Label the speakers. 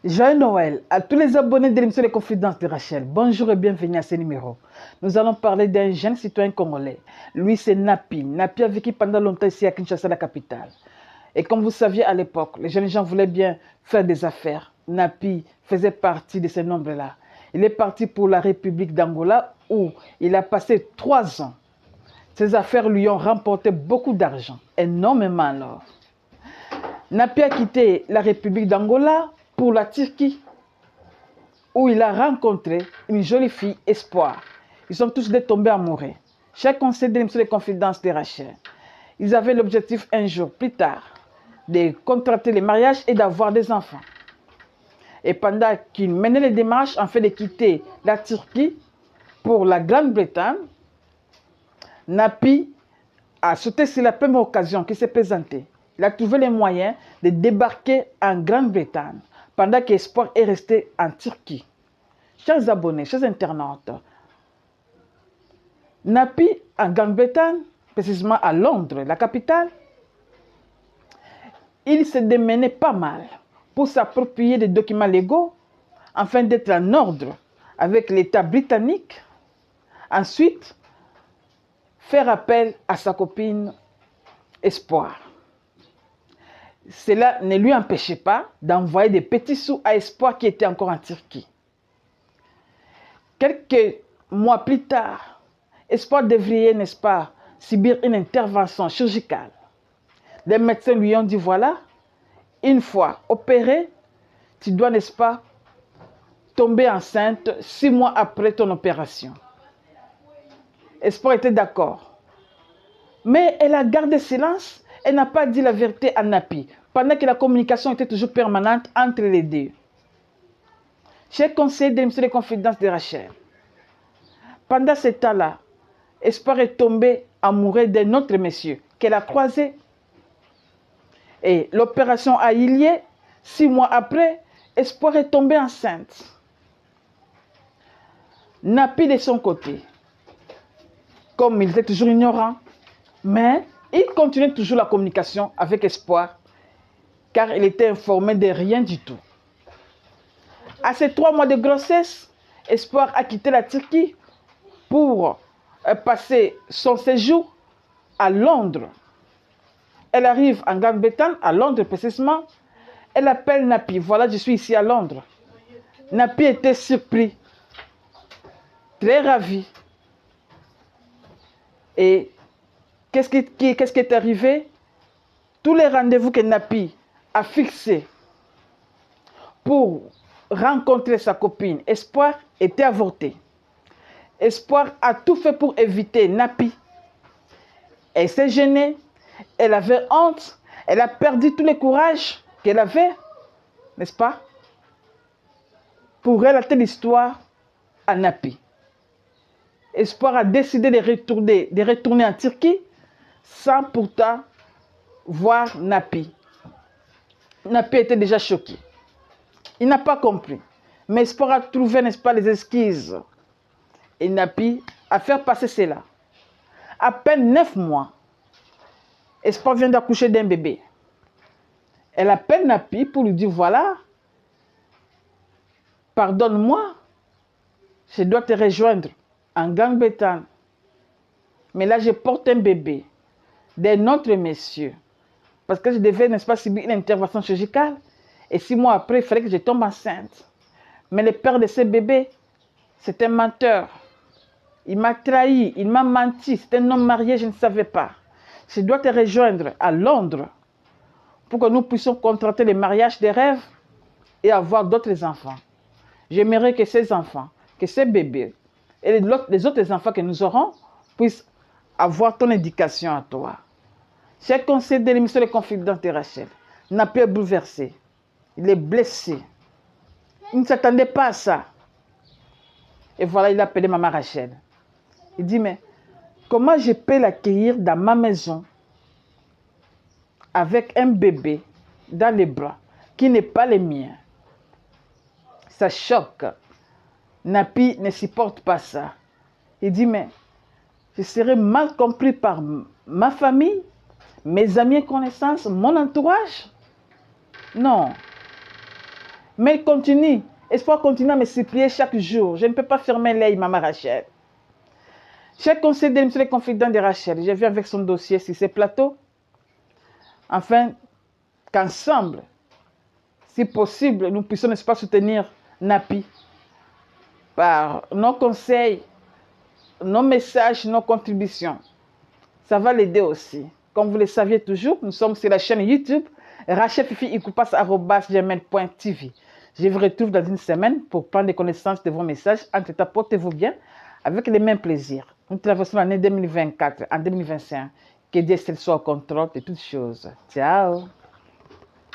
Speaker 1: Joyeux Noël à tous les abonnés de l'émission Les Confidences de Rachel. Bonjour et bienvenue à ce numéro. Nous allons parler d'un jeune citoyen congolais. Lui, c'est Napi. Napi a vécu pendant longtemps ici à Kinshasa, la capitale. Et comme vous saviez à l'époque, les jeunes gens voulaient bien faire des affaires. Napi faisait partie de ces nombres-là. Il est parti pour la République d'Angola où il a passé 3 ans. Ses affaires lui ont rapporté beaucoup d'argent, énormément alors. Napi a quitté la République d'Angola pour la Turquie, où il a rencontré une jolie fille, Espoir. Ils sont tous deux tombés amoureux. Chacun s'est donné les confidences de Rachel. Ils avaient l'objectif un jour plus tard de contracter les mariages et d'avoir des enfants. Et pendant qu'ils menaient les démarches en fait de quitter la Turquie pour la Grande-Bretagne, Napi a sauté sur la première occasion qui s'est présentée. Il a trouvé les moyens de débarquer en Grande-Bretagne pendant qu'Espoir est resté en Turquie. Chers abonnés, chers internautes, Napi en Grande-Bretagne, précisément à Londres, la capitale, il se démenait pas mal pour s'approprier des documents légaux afin d'être en ordre avec l'État britannique. Ensuite, faire appel à sa copine Espoir. Cela ne lui empêchait pas d'envoyer des petits sous à Espoir qui était encore en Turquie. Quelques mois plus tard, Espoir devrait, n'est-ce pas, subir une intervention chirurgicale. Les médecins lui ont dit, voilà, une fois opéré, tu dois, n'est-ce pas, tomber enceinte 6 mois après ton opération. Espoir était d'accord. Mais elle a gardé silence. Elle n'a pas dit la vérité à Napi, pendant que la communication était toujours permanente entre les deux. J'ai conseillé de l'émission Les Confidences de Rachel. Pendant ce temps-là, Espoir est tombé amoureux d'un autre monsieur qu'elle a croisé. Et l'opération a eu lieu. 6 mois après, Espoir est tombée enceinte. Napi de son côté, comme il était toujours ignorant, mais il continuait toujours la communication avec Espoir, car il était informé de rien du tout. À ces 3 mois de grossesse, Espoir a quitté la Turquie pour passer son séjour à Londres. Elle arrive en Grande-Bretagne, à Londres précisément. Elle appelle Napi. Voilà, je suis ici à Londres. Napi était surpris, très ravi. Et qu'est-ce qui est arrivé? Tous les rendez-vous que Napi a fixés pour rencontrer sa copine Espoir étaient avortés. Espoir a tout fait pour éviter Napi. Elle s'est gênée, elle avait honte, elle a perdu tout le courage qu'elle avait, n'est-ce pas, pour relater l'histoire à Napi. Espoir a décidé de retourner en Turquie sans pourtant voir Napi. Napi était déjà choqué. Il n'a pas compris. Mais Espoir a trouvé, n'est-ce pas, les excuses. Et Napi a fait passer cela. À peine 9 mois, Espoir vient d'accoucher d'un bébé. Elle appelle Napi pour lui dire, voilà, pardonne-moi, je dois te rejoindre en Grande-Bretagne. Mais là, je porte un bébé d'un autre monsieur. Parce que je devais, n'est-ce pas, subir une intervention chirurgicale. Et 6 mois après, il fallait que je tombe enceinte. Mais le père de ce bébé, c'est un menteur. Il m'a trahi, il m'a menti. C'est un homme marié, je ne savais pas. Je dois te rejoindre à Londres pour que nous puissions contracter les mariages des rêves et avoir d'autres enfants. J'aimerais que ces enfants, que ces bébés et les autres enfants que nous aurons puissent avoir ton éducation à toi. J'ai conseillé de l'émission Les Confidences de Rachel. Napi est bouleversé. Il est blessé. Il ne s'attendait pas à ça. Et voilà, il a appelé maman Rachel. Il dit, mais comment je peux l'accueillir dans ma maison avec un bébé dans les bras qui n'est pas le mien? Ça choque. Napi ne supporte pas ça. Il dit, mais je serai mal compris par ma famille, mes amis et connaissances, mon entourage. Non. Mais continue. Espoir continue à me supplier chaque jour. Je ne peux pas fermer l'œil, maman Rachel. Chers conseils de l'émission Les Confidents de Rachel, je viens avec son dossier sur ces plateaux, afin qu'ensemble, si possible, nous puissions, n'est-ce pas, soutenir Napi par nos conseils, nos messages, nos contributions. Ça va l'aider aussi. Comme vous le saviez toujours, nous sommes sur la chaîne YouTube rachelfifi@gmail.tv. Je vous retrouve dans une semaine pour prendre connaissance de vos messages. Entre-temps, portez-vous bien avec les mêmes plaisirs. Nous traversons l'année 2024 en 2025. Que Dieu soit au contrôle de toutes choses. Ciao.